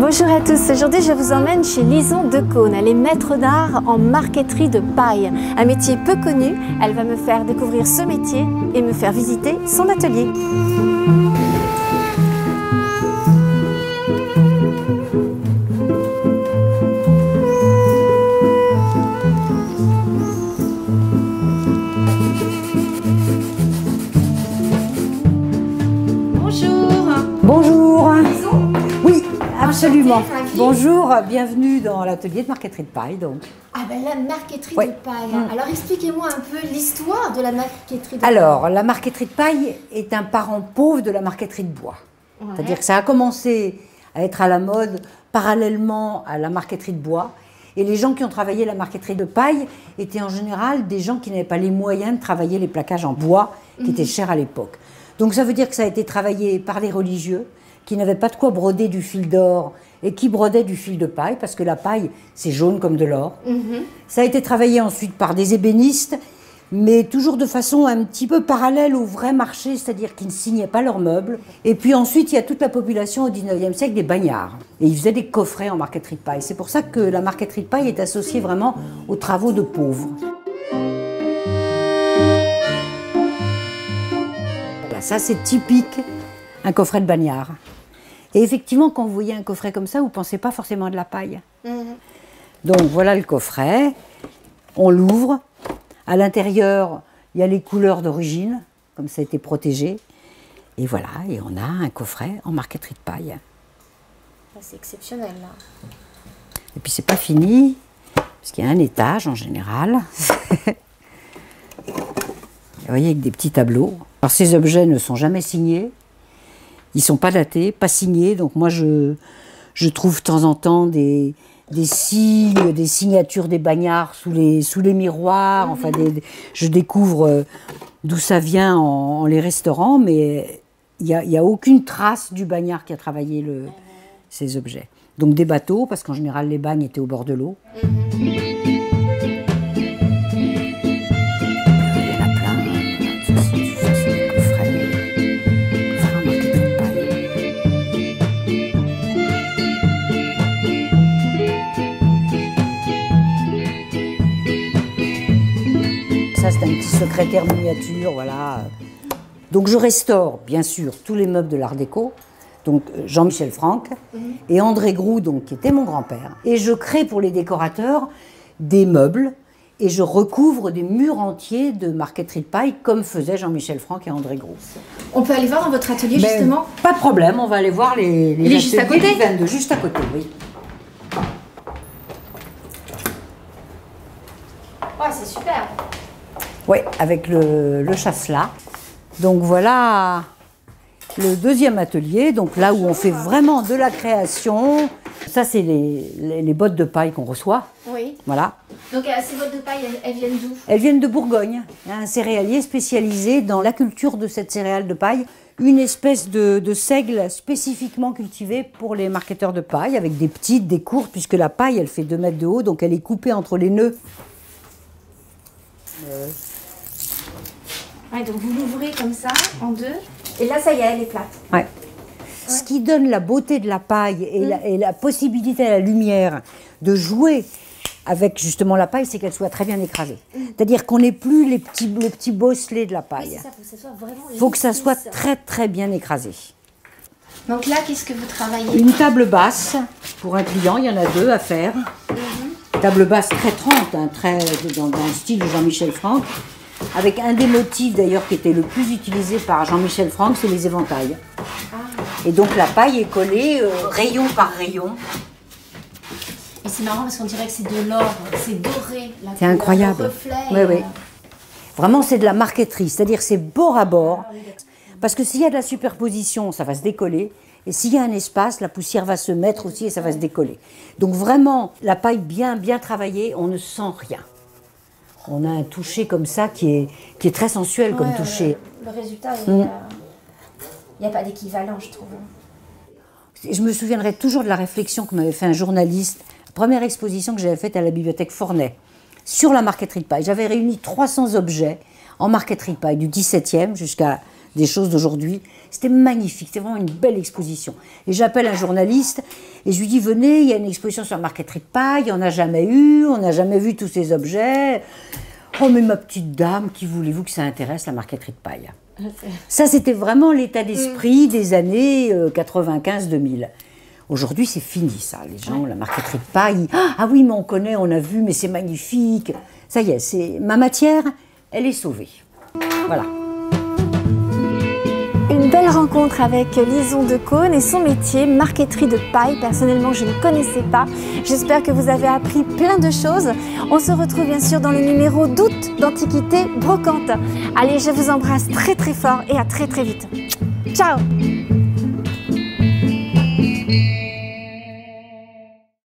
Bonjour à tous, aujourd'hui je vous emmène chez Lison Decaune. Elle est maître d'art en marqueterie de paille, un métier peu connu. Elle va me faire découvrir ce métier et me faire visiter son atelier. Bonjour. Lison ? Oui, absolument. Bonjour, bienvenue dans l'atelier de marqueterie de paille. Donc. Ah ben la marqueterie de paille. Alors expliquez-moi un peu l'histoire de la marqueterie de paille. Alors, la marqueterie de paille est un parent pauvre de la marqueterie de bois. Ouais. C'est-à-dire que ça a commencé à être à la mode parallèlement à la marqueterie de bois. Et les gens qui ont travaillé la marqueterie de paille étaient en général des gens qui n'avaient pas les moyens de travailler les plaquages en bois, qui étaient chers à l'époque. Donc ça veut dire que ça a été travaillé par des religieux qui n'avaient pas de quoi broder du fil d'or et qui brodaient du fil de paille, parce que la paille, c'est jaune comme de l'or. Ça a été travaillé ensuite par des ébénistes, mais toujours de façon un petit peu parallèle au vrai marché, c'est-à-dire qu'ils ne signaient pas leurs meubles. Et puis ensuite, il y a toute la population au 19e siècle des bagnards. Et ils faisaient des coffrets en marqueterie de paille. C'est pour ça que la marqueterie de paille est associée vraiment aux travaux de pauvres. Ça, c'est typique, un coffret de bagnard. Et effectivement, quand vous voyez un coffret comme ça, vous ne pensez pas forcément de la paille. Donc voilà le coffret, on l'ouvre. À l'intérieur, il y a les couleurs d'origine, comme ça a été protégé. Et voilà, et on a un coffret en marqueterie de paille. C'est exceptionnel, là. Et puis c'est pas fini, parce qu'il y a un étage en général. Vous voyez, avec des petits tableaux. Alors ces objets ne sont jamais signés, ils ne sont pas datés, pas signés, donc moi je trouve de temps en temps des signes, des signatures des bagnards sous les miroirs, enfin je découvre d'où ça vient en les restaurants, mais il n'y a aucune trace du bagnard qui a travaillé ces objets. Donc des bateaux, parce qu'en général les bagnes étaient au bord de l'eau. C'est un petit secrétaire miniature, voilà. Donc je restaure, bien sûr, tous les meubles de l'Art déco, donc Jean-Michel Franck et André Groux, donc, qui était mon grand-père. Et je crée pour les décorateurs des meubles et je recouvre des murs entiers de marqueterie de paille, comme faisaient Jean-Michel Franck et André Groux. On peut aller voir dans votre atelier, justement? Pas de problème, on va aller voir les ateliers juste à côté. du 22, juste à côté, oui. Ouais, c'est super. Oui, avec le chasselas. Donc voilà le deuxième atelier, donc là où on fait vraiment de la création. Ça, c'est les bottes de paille qu'on reçoit. Oui. Voilà. Donc ces bottes de paille, elles viennent d'où? Elles viennent de Bourgogne. Il y a un céréalier spécialisé dans la culture de cette céréale de paille. Une espèce de seigle spécifiquement cultivée pour les marqueteurs de paille, avec des petites, des courtes, puisque la paille, elle fait 2 mètres de haut, donc elle est coupée entre les nœuds. Ouais, donc vous l'ouvrez comme ça, en deux, et là, ça y est, elle est plate. Ouais. Ce qui donne la beauté de la paille et la possibilité à la lumière de jouer avec justement la paille, c'est qu'elle soit très bien écrasée. C'est-à-dire qu'on n'ait plus les petits bosselets de la paille. Oui, ça, faut que ça soit vraiment il faut que ça soit très très bien écrasé. Donc là, qu'est-ce que vous travaillez? Une table basse pour un client, il y en a 2 à faire. Table basse très trente, hein, très dans le style de Jean-Michel Franck. Avec un des motifs d'ailleurs qui était le plus utilisé par Jean-Michel Franck, c'est les éventails. Et donc la paille est collée rayon par rayon. Et c'est marrant parce qu'on dirait que c'est de l'or, c'est doré. C'est incroyable. Reflet, oui. Vraiment c'est de la marqueterie, c'est-à-dire c'est bord à bord. Parce que s'il y a de la superposition, ça va se décoller. Et s'il y a un espace, la poussière va se mettre aussi et ça va se décoller. Donc vraiment, la paille bien travaillée, on ne sent rien. On a un toucher comme ça qui est très sensuel comme toucher. Le résultat, il n'y a pas d'équivalent, je trouve. Je me souviendrai toujours de la réflexion que m'avait fait un journaliste. La première exposition que j'avais faite à la bibliothèque Forney sur la marqueterie de paille. J'avais réuni 300 objets en marqueterie de paille du 17e jusqu'à des choses d'aujourd'hui. C'était magnifique, c'était vraiment une belle exposition. Et j'appelle un journaliste et je lui dis, venez, il y a une exposition sur la marqueterie de paille, il n'y en a jamais eu, on n'a jamais vu tous ces objets. Oh mais ma petite dame, qui voulez-vous que ça intéresse la marqueterie de paille? Ça, c'était vraiment l'état d'esprit des années 95-2000. Aujourd'hui, c'est fini, ça. Les gens, la marqueterie de paille, ah oui, mais on connaît, on a vu, mais c'est magnifique. Ça y est, ma matière, elle est sauvée. Voilà. Une belle rencontre avec Lison de Caunes et son métier, marqueterie de paille. Personnellement, je ne connaissais pas. J'espère que vous avez appris plein de choses. On se retrouve bien sûr dans le numéro d'août d'Antiquité Brocante. Allez, je vous embrasse très très fort et à très très vite. Ciao!